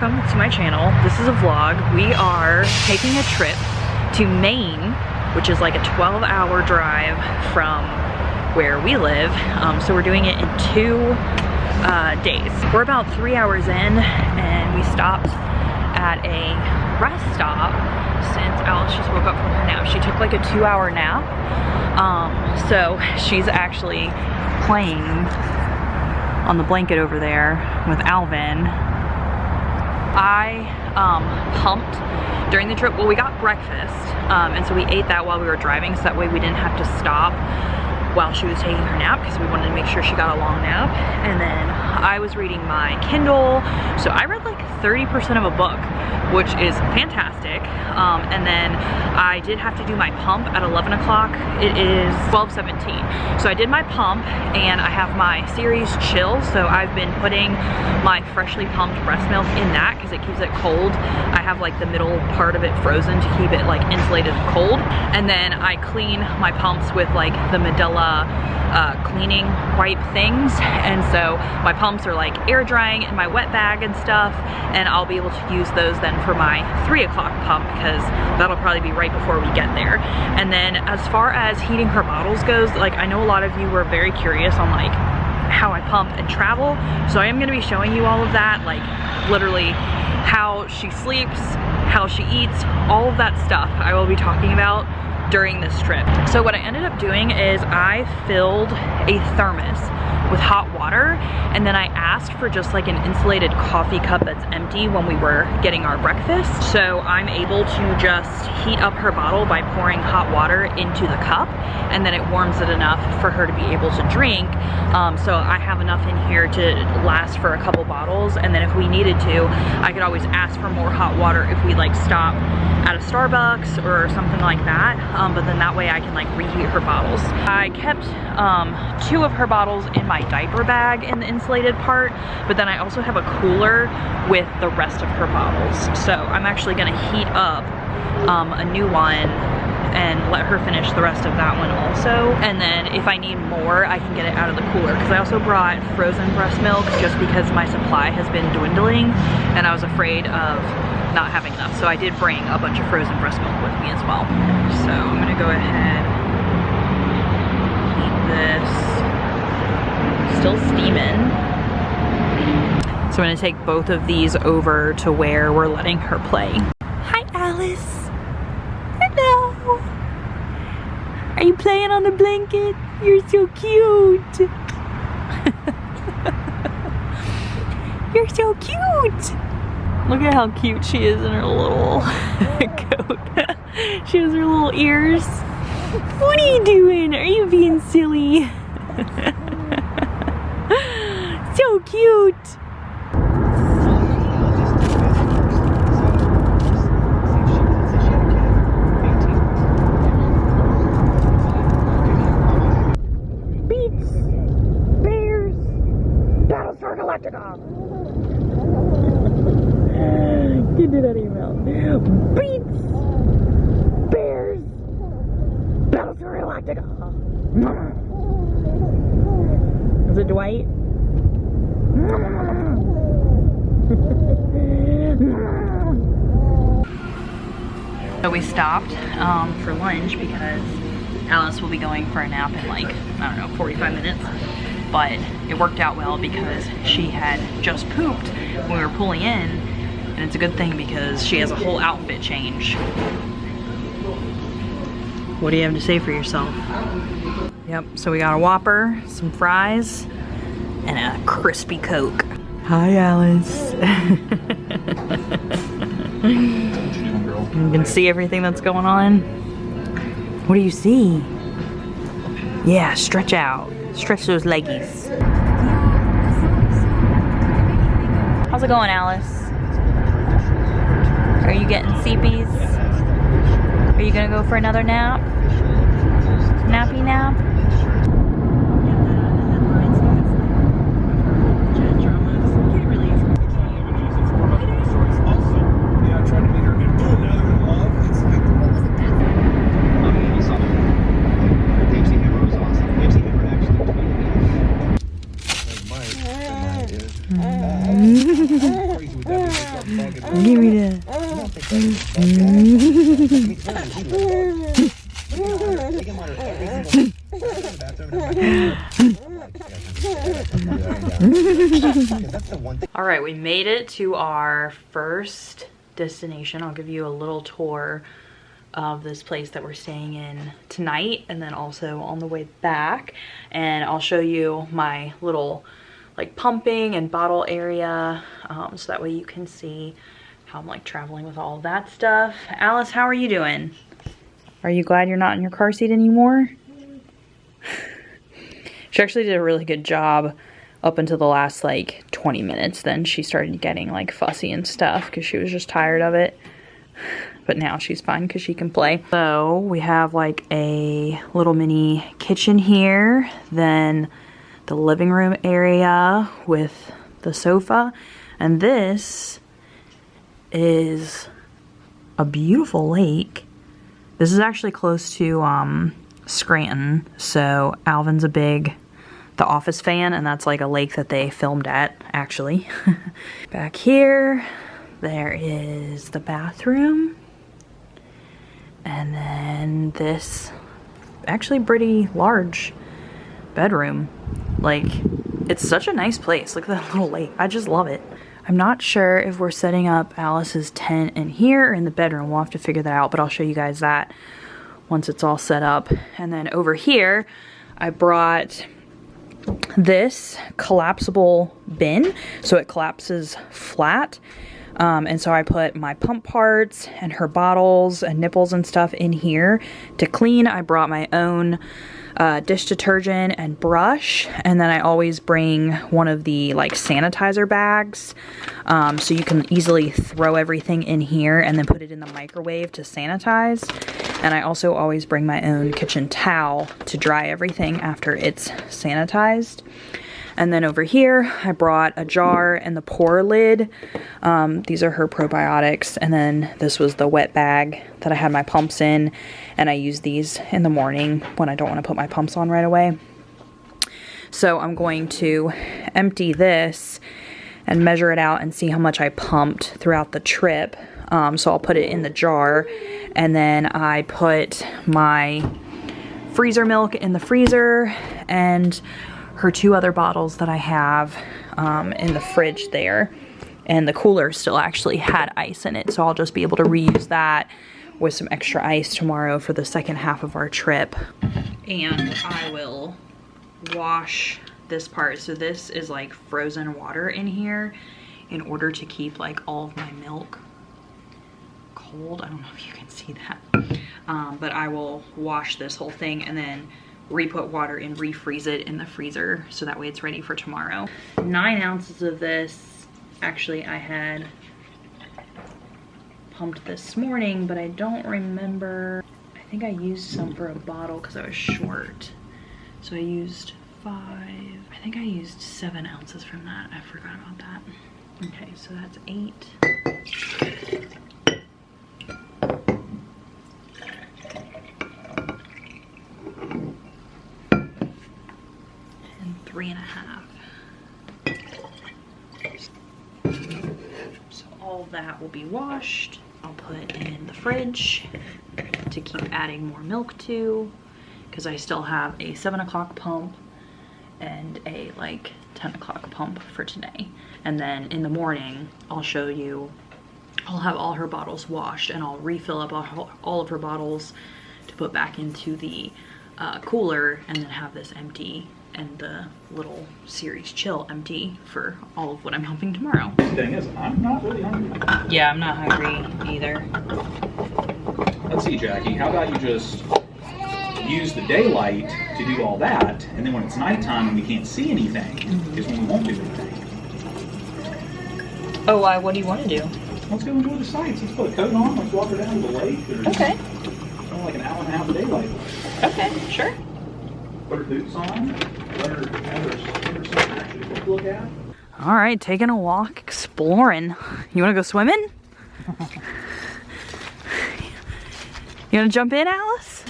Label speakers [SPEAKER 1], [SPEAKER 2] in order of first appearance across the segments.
[SPEAKER 1] welcome to my channel. This is a vlog. We are taking a trip to Maine, which is like a 12-hour drive from where we live. So we're doing it in 2 days. We're about 3 hours in and we stopped at a rest stop since Alice just woke up from her nap. She took like a 2-hour nap. So she's actually playing on the blanket over there with Alvin. I pumped during the trip. Well, we got breakfast, and so we ate that while we were driving, so that way we didn't have to stop while she was taking her nap, because we wanted to make sure she got a long nap. And then I was reading my Kindle, so I read like 30% of a book, which is fantastic. And then I did have to do my pump at 11 o'clock. It is 12:17. So I did my pump and I have my series chill. So I've been putting my freshly pumped breast milk in that because it keeps it cold. I have like the middle part of it frozen to keep it like insulated cold. And then I clean my pumps with like the Medela cleaning wipe things. And so my pumps are like air drying in my wet bag and stuff. And I'll be able to use those then for my 3 o'clock pump, because that'll probably be right before we get there. And then as far as heating her bottles goes, like I know a lot of you were very curious on like how I pump and travel. So I am gonna be showing you all of that, like literally how she sleeps, how she eats, all of that stuff I will be talking about during this trip. So what I ended up doing is I filled a thermos with hot water, and then I asked for just like an insulated coffee cup that's empty when we were getting our breakfast. So I'm able to just heat up her bottle by pouring hot water into the cup, and then it warms it enough for her to be able to drink. So I have enough in here to last for a couple bottles, and then if we needed to, I could always ask for more hot water if we like stop at a Starbucks or something like that. But then that way I can like reheat her bottles. I kept 2 of her bottles in my diaper bag in the insulated part, but then I also have a cooler with the rest of her bottles. So I'm actually gonna heat up a new one and let her finish the rest of that one also. And then if I need more, I can get it out of the cooler, because I also brought frozen breast milk just because my supply has been dwindling and I was afraid of not having enough. So I did bring a bunch of frozen breast milk with me as well. So I'm gonna go ahead, heat this. Still steaming. So I'm gonna take both of these over to where we're letting her play. Hi, Alice. Hello. Are you playing on the blanket? You're so cute. You're so cute. Look at how cute she is in her little coat. She has her little ears. What are you doing? Are you being silly? So cute. Beats, bears, Battlestar Galactica. Get to that email. Beats, bears, Battlestar Galactica. Is it Dwight? So we stopped for lunch because Alice will be going for a nap in like, I don't know, 45 minutes. But it worked out well because she had just pooped when we were pulling in, and it's a good thing because she has a whole outfit change. What do you have to say for yourself? Yep, so we got a Whopper, some fries, and a crispy Coke. Hi, Alice. You can see everything that's going on. What do you see? Yeah, stretch out. Stretch those leggies. How's it going, Alice? Are you getting seepies? Are you gonna go for another nap? Nappy nap? Give me that. All right, we made it to our first destination. I'll give you a little tour of this place that we're staying in tonight, and then also on the way back, and I'll show you my little like pumping and bottle area, so that way you can see how I'm like traveling with all of that stuff. Alice, how are you doing? Are you glad you're not in your car seat anymore? She actually did a really good job up until the last like 20 minutes. Then she started getting like fussy and stuff because she was just tired of it. But now she's fine because she can play. So we have like a little mini kitchen here, then the living room area with the sofa, and this is a beautiful lake. This is actually close to Scranton, so Alvin's a big The Office fan, and that's like a lake that they filmed at, actually. Back here, there is the bathroom. And then this actually pretty large bedroom. Like, it's such a nice place. Look at that little lake. I just love it. I'm not sure if we're setting up Alice's tent in here or in the bedroom. We'll have to figure that out, but I'll show you guys that once it's all set up. And then over here, I brought this collapsible bin, so it collapses flat. And so I put my pump parts and her bottles and nipples and stuff in here to clean. I brought my own dish detergent and brush, and then I always bring one of the like sanitizer bags, so you can easily throw everything in here and then put it in the microwave to sanitize. And I also always bring my own kitchen towel to dry everything after it's sanitized. And then over here, I brought a jar and the pour lid. These are her probiotics. And then this was the wet bag that I had my pumps in. And I use these in the morning when I don't want to put my pumps on right away. So I'm going to empty this and measure it out and see how much I pumped throughout the trip. So I'll put it in the jar. And then I put my freezer milk in the freezer, and her 2 other bottles that I have in the fridge there. And the cooler still actually had ice in it, so I'll just be able to reuse that with some extra ice tomorrow for the second half of our trip. And I will wash this part. So this is like frozen water in here in order to keep like all of my milk cold. I don't know if you can see that. But I will wash this whole thing and then re-put water and refreeze it in the freezer so that way it's ready for tomorrow. 9 ounces of this. Actually, I had pumped this morning, but I don't remember. I think I used some for a bottle because I was short. So I used 5. I think I used 7 ounces from that. I forgot about that. Okay, so that's 8. And 3.5. So all that will be washed. I'll put in the fridge to keep adding more milk to, because I still have a 7 o'clock pump and a like 10 o'clock pump for today. And then in the morning, I'll show you, I'll have all her bottles washed and I'll refill up all of her bottles to put back into the cooler, and then have this empty and the little series chill empty for all of what I'm helping tomorrow.
[SPEAKER 2] The thing is, I'm not really hungry.
[SPEAKER 1] Yeah, I'm not hungry either.
[SPEAKER 2] Let's see, Jackie, how about you just use the daylight to do all that, and then when it's nighttime and we can't see anything, is when we won't do anything.
[SPEAKER 1] Oh, why? What do you want to do?
[SPEAKER 2] Let's go enjoy the sights. Let's put a coat on, let's walk her down to the lake.
[SPEAKER 1] Okay.
[SPEAKER 2] Only like an hour and a half of daylight.
[SPEAKER 1] Okay, sure.
[SPEAKER 2] Put her boots on, let her have her something actually to look at.
[SPEAKER 1] All right, taking a walk, exploring. You want to go swimming? You want to jump in, Alice?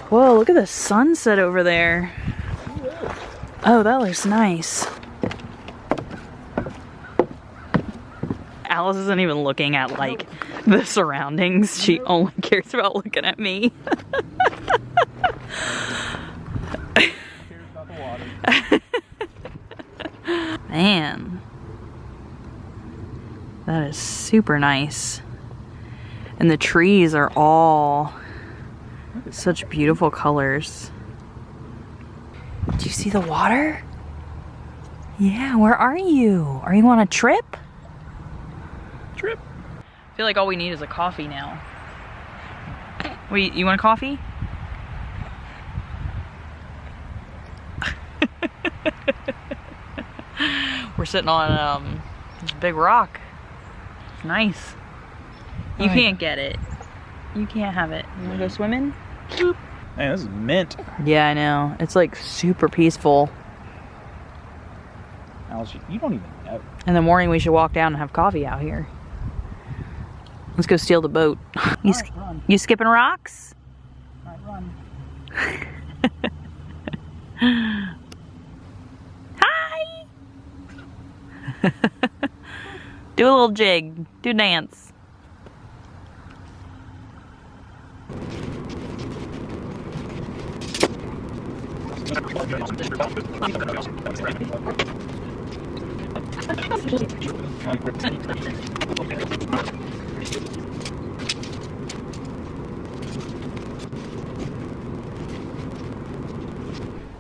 [SPEAKER 1] Whoa, look at the sunset over there. Oh, that looks nice. Alice isn't even looking at like the surroundings. She only cares about looking at me. Man, that is super nice. And the trees are all such beautiful colors. Do you see the water? Yeah, where are you? Are you on a trip?
[SPEAKER 2] Trip.
[SPEAKER 1] I feel like all we need is a coffee now. Wait, you want a coffee? We're sitting on this big rock. It's nice. You can't get it. You can't have it. You wanna go swimming? Boop.
[SPEAKER 2] Man, this is mint.
[SPEAKER 1] Yeah, I know. It's like super peaceful.
[SPEAKER 2] Alice, you don't even know.
[SPEAKER 1] In the morning we should walk down and have coffee out here. Let's go steal the boat. You,
[SPEAKER 2] Alright, run.
[SPEAKER 1] you skipping rocks?
[SPEAKER 2] Alright, run.
[SPEAKER 1] Hi! Do a little jig. Do dance.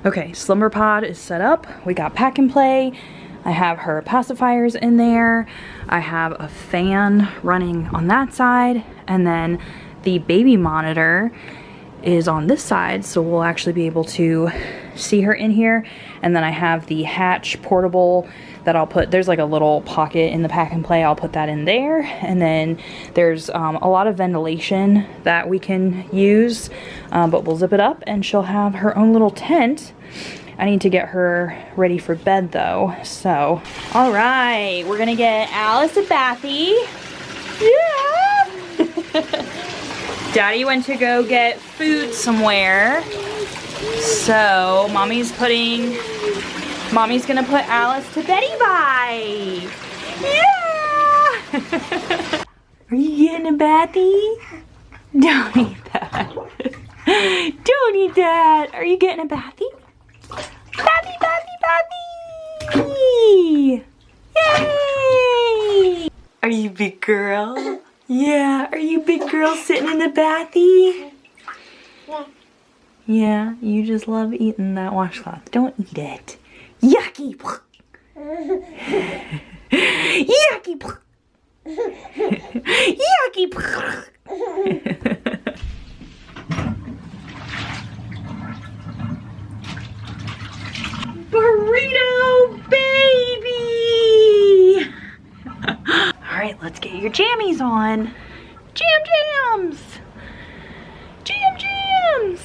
[SPEAKER 1] Okay, slumber pod is set up. We got pack and play. I have her pacifiers in there. I have a fan running on that side, and then the baby monitor is on this side, so we'll actually be able to see her in here. And then I have the hatch portable that I'll put, there's like a little pocket in the pack and play, I'll put that in there. And then there's a lot of ventilation that we can use, but we'll zip it up and she'll have her own little tent. I need to get her ready for bed though, so. All right, we're gonna get Alice a bathy. Yeah! Daddy went to go get food somewhere. So mommy's gonna put Alice to beddy bye. Yeah! Are you getting a bathy? Don't eat that. Don't eat that. Are you getting a bathy? Bathy, bathy, bathy! Yay! Are you big girl? Yeah, are you big girl sitting in the bathy? Yeah, you just love eating that washcloth. Don't eat it. Yucky! Yucky! Yucky! Burrito baby! Alright, let's get your jammies on. Jams! Jams!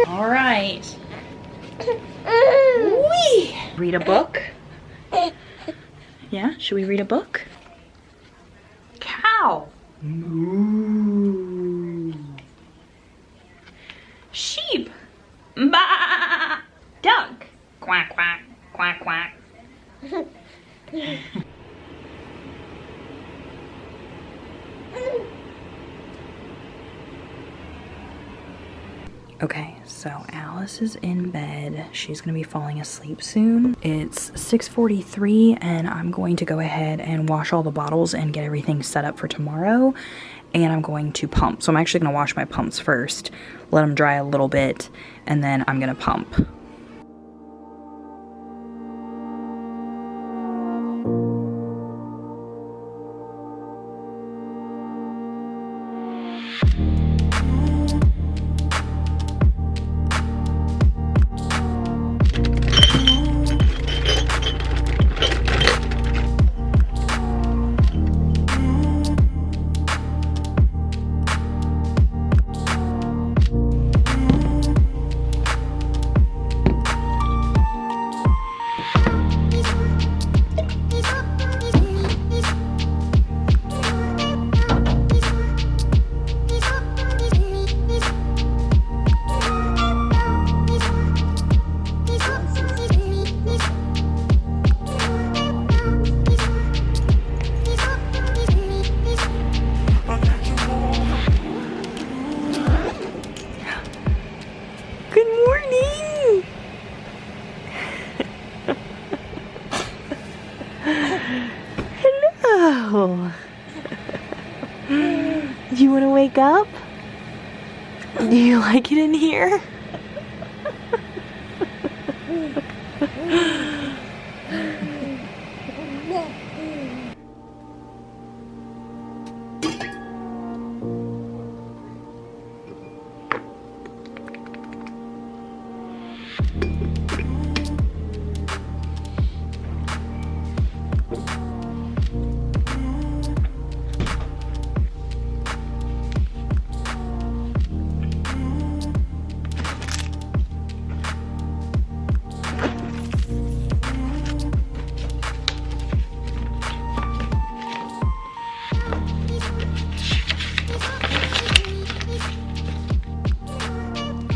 [SPEAKER 1] Alright. Wee! Read a book? Yeah, should we read a book? Cow. Moo. Sheep. Bah. Duck. Quack, quack, quack, quack. Okay, so Alice is in bed. She's gonna be falling asleep soon. It's 6:43 and I'm going to go ahead and wash all the bottles and get everything set up for tomorrow. And I'm going to pump. So I'm actually gonna wash my pumps first, let them dry a little bit, and then I'm gonna pump. wake up? Do you like it in here?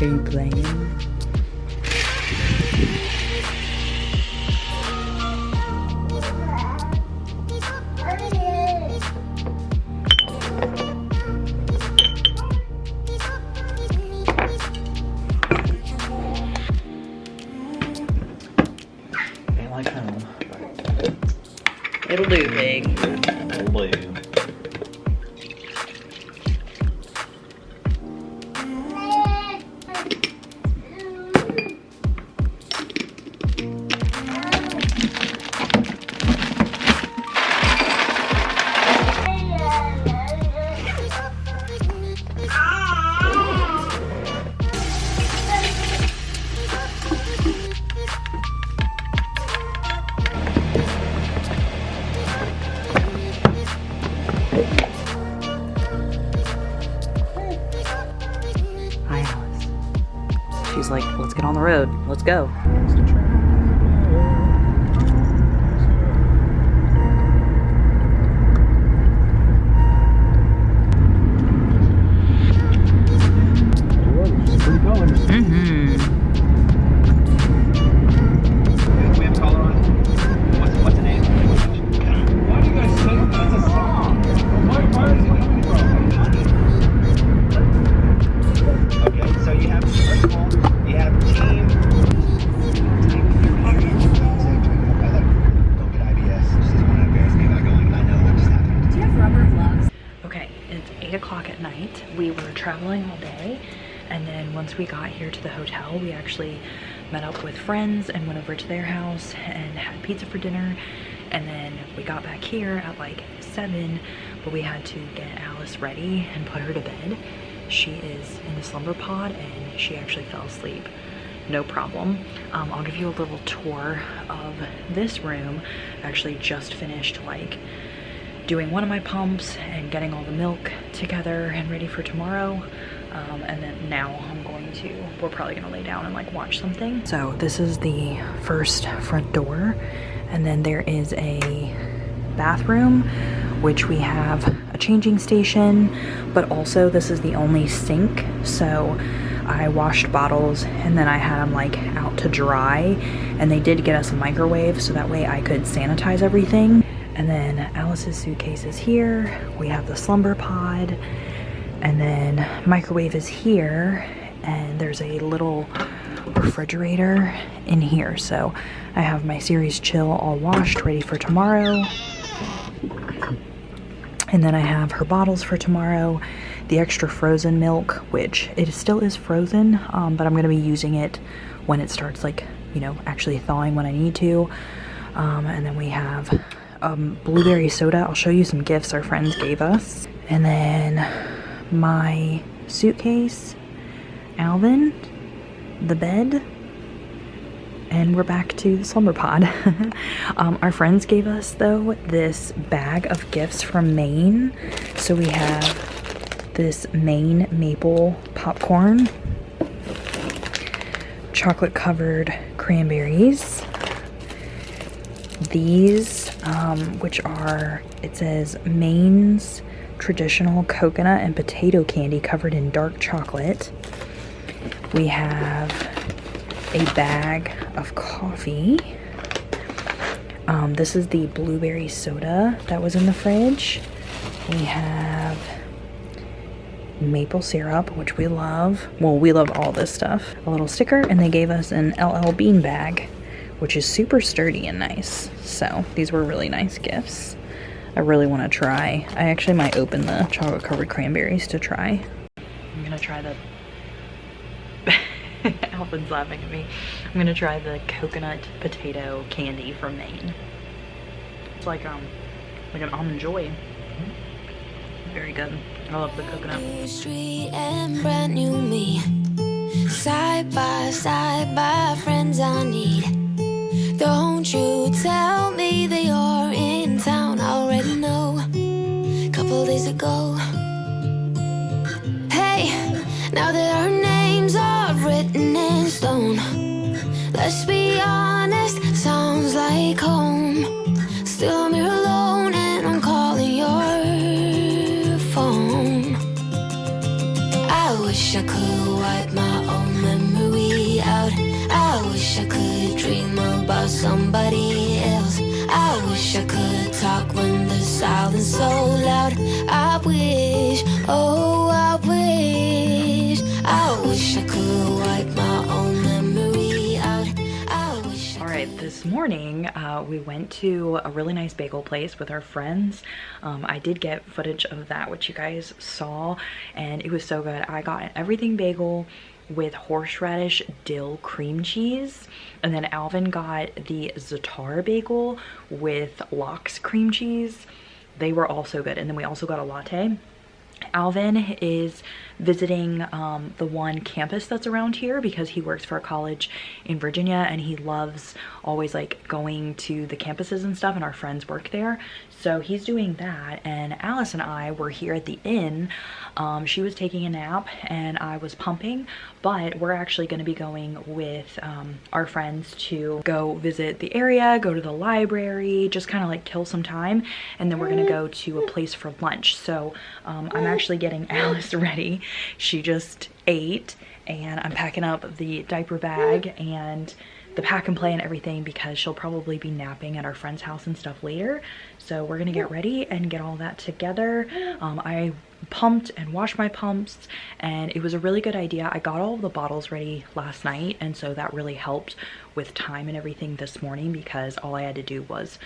[SPEAKER 1] Are you playing?
[SPEAKER 2] Ain't like home.
[SPEAKER 1] It'll do, pig.
[SPEAKER 2] It'll do.
[SPEAKER 1] Hi, Alice. She's like, let's get on the road. Let's go. Mm-hmm.
[SPEAKER 2] We have color on. What's the name? Why do you guys sing? That's a song. Where is it coming from? Okay, so you have first of all, you have team. Don't get IBS. She doesn't want to embarrass me by going. I know what just happened.
[SPEAKER 3] Do you have rubber gloves?
[SPEAKER 1] Okay, it's 8 o'clock at night. We were traveling all day, and then once we got here to the hotel, we actually met up with friends and went over to their house and had pizza for dinner. And then we got back here at like 7, but we had to get Alice ready and put her to bed. She is in the slumber pod and she actually fell asleep. No problem. I'll give you a little tour of this room. I actually just finished like doing one of my pumps and getting all the milk together and ready for tomorrow. And then now we're probably gonna lay down and like watch something. So this is the first front door, and then there is a bathroom, which we have a changing station, but also this is the only sink. So I washed bottles and then I had them like out to dry, and they did get us a microwave so that way I could sanitize everything. And then Alice's suitcase is here. We have the slumber pod, and then microwave is here, and there's a little refrigerator in here. So I have my Series Chill all washed, ready for tomorrow. And then I have her bottles for tomorrow, the extra frozen milk, which it still is frozen, but I'm gonna be using it when it starts like, you know, actually thawing when I need to. And then we have blueberry soda. I'll show you some gifts our friends gave us. And then my suitcase, Alvin, the bed, and we're back to the slumber pod. Our friends gave us though this bag of gifts from Maine. So we have this Maine maple popcorn, chocolate covered cranberries, these which are, it says Maine's traditional coconut and potato candy covered in dark chocolate. We have a bag of coffee. This is the blueberry soda that was in the fridge. We have maple syrup, which we love. Well, we love all this stuff. A little sticker, and they gave us an LL Bean bag, which is super sturdy and nice. So these were really nice gifts. I really want to try. I actually might open the chocolate covered cranberries to try. I'm gonna try the Alvin's laughing at me. I'm gonna try the coconut potato candy from Maine. It's like an almond joy. Very good. I love the coconut.
[SPEAKER 3] Street and brand new me, side by friends I need. Don't you tell me that you're in town. I already know. Couple days ago. Hey, now that our names are written in stone, let's be honest, sounds like home. Still I'm here alone and I'm calling your phone. I wish I could wipe my own memory out. I wish I could dream about somebody else. I wish I could talk when the silence so loud. I wish, oh I wish I could wipe my own memory out. I wish I
[SPEAKER 1] Alright, this morning we went to a really nice bagel place with our friends. I did get footage of that, which you guys saw, and it was so good. I got an everything bagel with horseradish dill cream cheese, and then Alvin got the za'atar bagel with lox cream cheese. They were all so good. And then we also got a latte. Alvin is visiting the one campus that's around here because he works for a college in Virginia, and he loves always like going to the campuses and stuff, and our friends work there. So he's doing that, and Alice and I were here at the inn. She was taking a nap and I was pumping, but we're actually going to be going with our friends to go visit the area, go to the library, just kind of like kill some time, and then we're going to go to a place for lunch. So I'm actually getting Alice ready. She just ate, and I'm packing up the diaper bag and the pack and play and everything because she'll probably be napping at our friend's house and stuff later. So we're gonna get ready and get all that together. I pumped and washed my pumps, and it was a really good idea. I got all of the bottles ready last night, and so that really helped with time and everything this morning because all I had to do was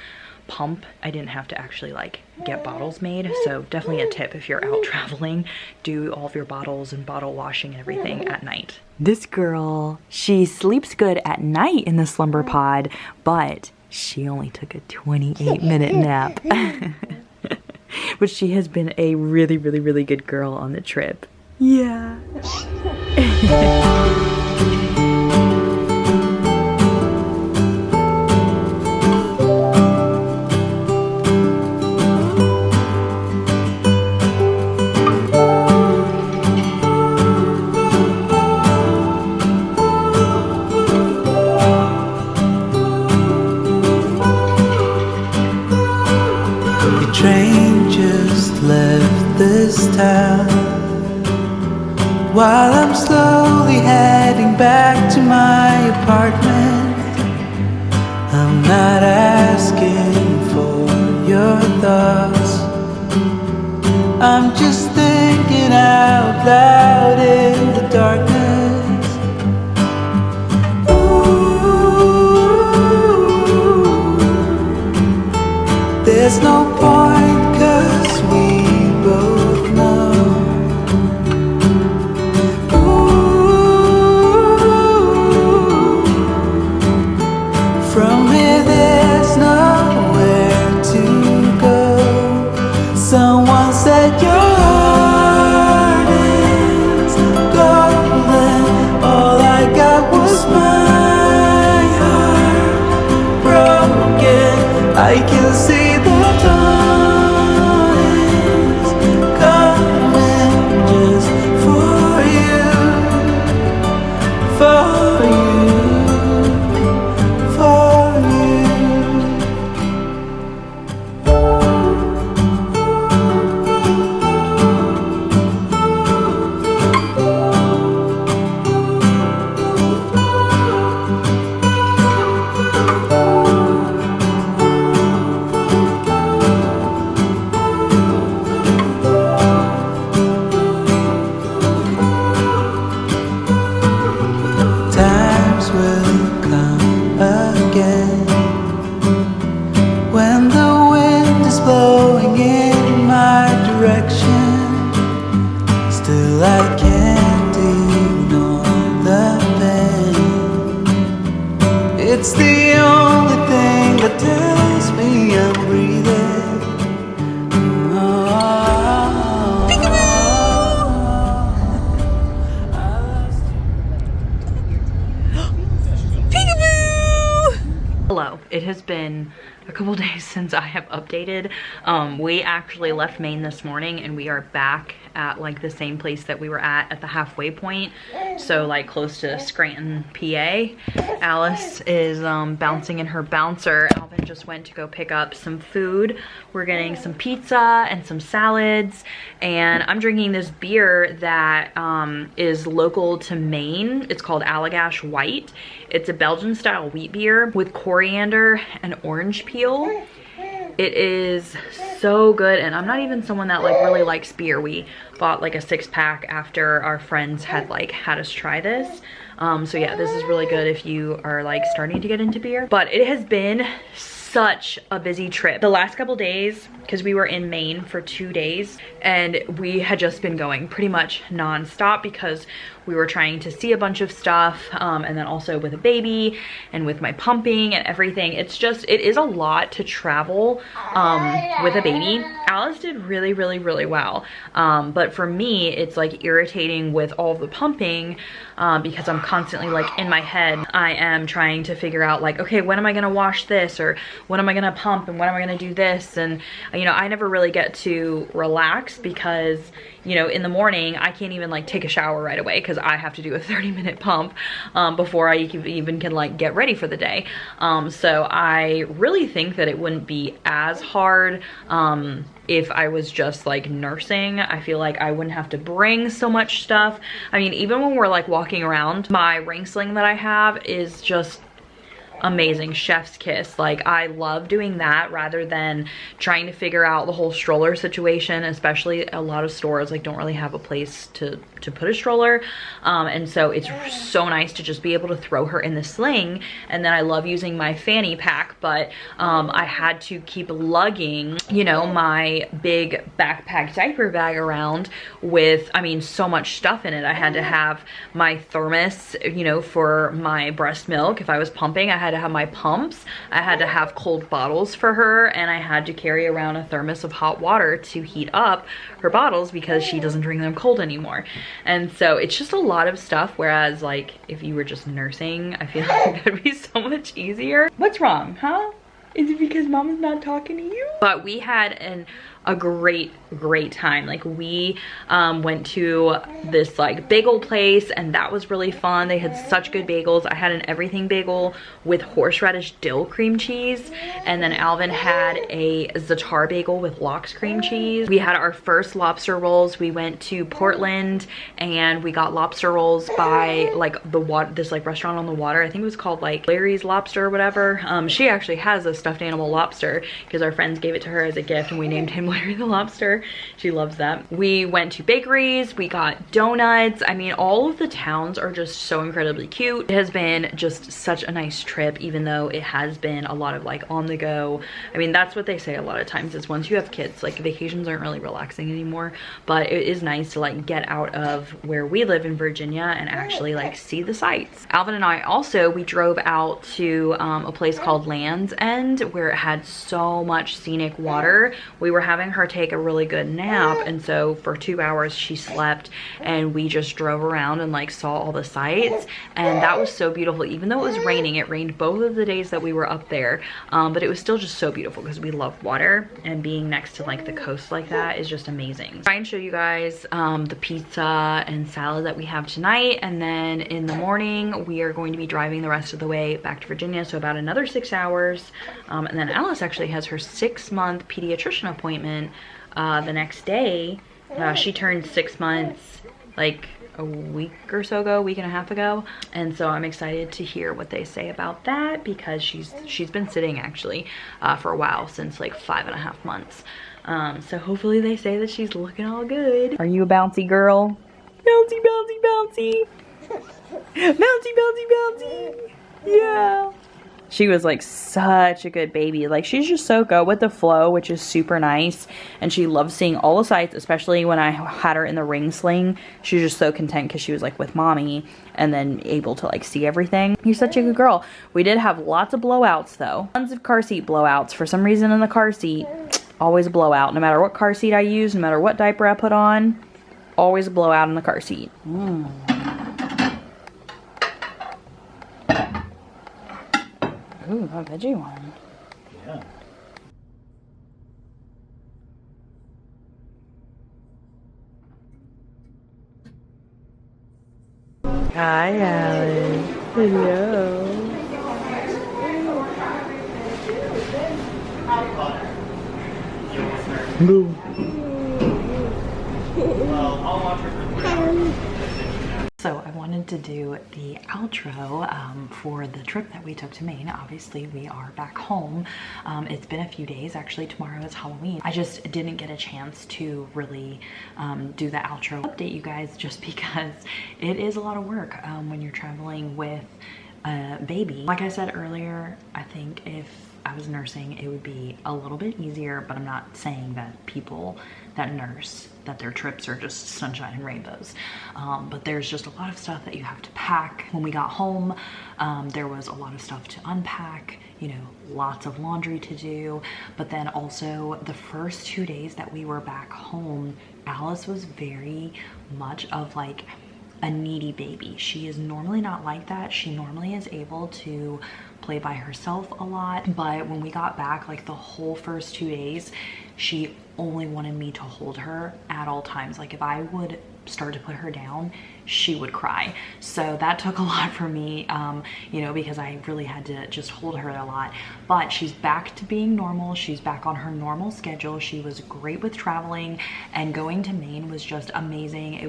[SPEAKER 1] pump. I didn't have to actually like get bottles made. So definitely a tip if you're out traveling, do all of your bottles and bottle washing and everything at night. This girl, she sleeps good at night in the slumber pod, but she only took a 28-minute nap. But she has been a really, really, really good girl on the trip. Yeah.
[SPEAKER 4] Train just left this town while I'm slowly heading back to my apartment. I'm not asking for your thoughts, I'm just thinking out loud in the darkness. Ooh, there's no point, 'cause we both know. Ooh, from here there's nowhere to go. Someone said your heart is golden. All I got was my heart broken. I can see the dawn. It's the only thing that tells me I'm breathing.
[SPEAKER 1] Hello, it has been a couple days since I have updated. We actually left Maine this morning and we are back at like the same place that we were at the halfway point. So like close to Scranton, PA. Alice is bouncing in her bouncer. Alvin just went to go pick up some food. We're getting some pizza and some salads. And I'm drinking this beer that is local to Maine. It's called Allagash White. It's a Belgian style wheat beer with coriander and orange peel. It is so good, and I'm not even someone that like really likes beer. We bought like a 6-pack after our friends had like had us try this. So yeah, this is really good if you are like starting to get into beer. But it has been such a busy trip. The last couple days, because we were in Maine for 2 days, and we had just been going pretty much non-stop because we were trying to see a bunch of stuff, and then also with a baby and with my pumping and everything. It's just, it is a lot to travel with a baby. Alice did really, really, really well. But for me, it's like irritating with all of the pumping because I'm constantly like in my head, I am trying to figure out like, okay, when am I gonna wash this? Or when am I gonna pump? And when am I gonna do this? And you know, I never really get to relax because, you know, in the morning, I can't even like take a shower right away because I have to do a 30-minute pump before I even can like get ready for the day. So I really think that it wouldn't be as hard if I was just like nursing. I feel like I wouldn't have to bring so much stuff. I mean, even when we're like walking around, my ring sling that I have is just amazing, chef's kiss. Like I love doing that rather than trying to figure out the whole stroller situation, especially a lot of stores like don't really have a place to put a stroller, and so it's so nice to just be able to throw her in the sling. And then I love using my fanny pack, but I had to keep lugging, you know, my big backpack diaper bag around with, I mean, so much stuff in it. I had to have my thermos, you know, for my breast milk. If I was pumping, I had to have my pumps. I had to have cold bottles for her, and I had to carry around a thermos of hot water to heat up her bottles because she doesn't drink them cold anymore. And so it's just a lot of stuff, whereas like if you were just nursing, I feel like that'd be so much easier. What's wrong, huh? Is it because mama's not talking to you? But we had a great time. Like we went to this like bagel place, and that was really fun. They had such good bagels. I had an everything bagel with horseradish dill cream cheese, and then Alvin had a za'atar bagel with lox cream cheese. We had our first lobster rolls. We went to Portland and we got lobster rolls by like the water, this like restaurant on the water. I think it was called like Larry's Lobster or whatever. She actually has a stuffed animal lobster because our friends gave it to her as a gift, and we named him Larry the Lobster. She loves that. We went to bakeries, we got donuts. I mean, all of the towns are just so incredibly cute. It has been just such a nice trip, even though it has been a lot of like on the go. I mean, that's what they say a lot of times is once you have kids, like vacations aren't really relaxing anymore, but it is nice to like get out of where we live in Virginia and actually like see the sights. Alvin and I also, we drove out to a place called Land's End where it had so much scenic water. We were having her take a really good nap, and so for 2 hours she slept and we just drove around and like saw all the sights, and that was so beautiful. Even though it was raining, it rained both of the days that we were up there, but it was still just so beautiful because we love water, and being next to like the coast like that is just amazing. Try and show you guys the pizza and salad that we have tonight, and then in the morning we are going to be driving the rest of the way back to Virginia, so about another 6 hours, and then Alice actually has her 6-month pediatrician appointment the next day. She turned 6 months like a week or so ago, week and a half ago, and so I'm excited to hear what they say about that because she's been sitting actually for a while, since like 5.5 months. So hopefully they say that she's looking all good. Are you a bouncy girl? Bouncy, bouncy, bouncy. Bouncy, bouncy, bouncy. Yeah. She was like such a good baby. Like she's just so go with the flow, which is super nice. And she loves seeing all the sights, especially when I had her in the ring sling. She was just so content because she was like with mommy and then able to like see everything. You're such a good girl. We did have lots of blowouts though. Tons of car seat blowouts. For some reason in the car seat, always a blowout. No matter what car seat I use, no matter what diaper I put on, always a blowout in the car seat. Ooh, a veggie one.
[SPEAKER 2] Yeah.
[SPEAKER 1] Hi, Alex. Hello.
[SPEAKER 2] Boo.
[SPEAKER 1] So I wanted to do the outro for the trip that we took to Maine. Obviously, we are back home. It's been a few days. Actually, tomorrow is Halloween. I just didn't get a chance to really do the outro, update you guys, just because it is a lot of work when you're traveling with a baby. Like I said earlier, I think if I was nursing, it would be a little bit easier, but I'm not saying that people that nurse, that their trips are just sunshine and rainbows. But there's just a lot of stuff that you have to pack. When we got home, there was a lot of stuff to unpack, you know, lots of laundry to do. But then also the first 2 days that we were back home, Alice was very much of like a needy baby. She is normally not like that. She normally is able to play by herself a lot, but when we got back, like the whole first 2 days, she only wanted me to hold her at all times. Like if I would start to put her down, she would cry. So that took a lot for me, you know, because I really had to just hold her a lot. But she's back to being normal. She's back on her normal schedule. She was great with traveling, and going to Maine was just amazing.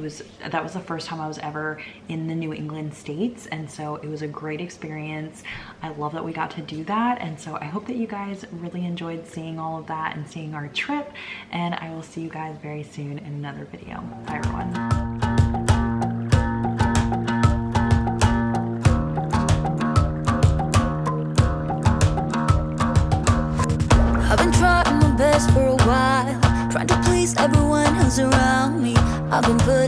[SPEAKER 1] That was the first time I was ever in the New England states, and so it was a great experience. I love that we got to do that, and so I hope that you guys really enjoyed seeing all of that and seeing our trip, and I will see you guys very soon in another video. Bye everyone.
[SPEAKER 3] I've been trying my best for a while, trying to please everyone who's around me. I've been put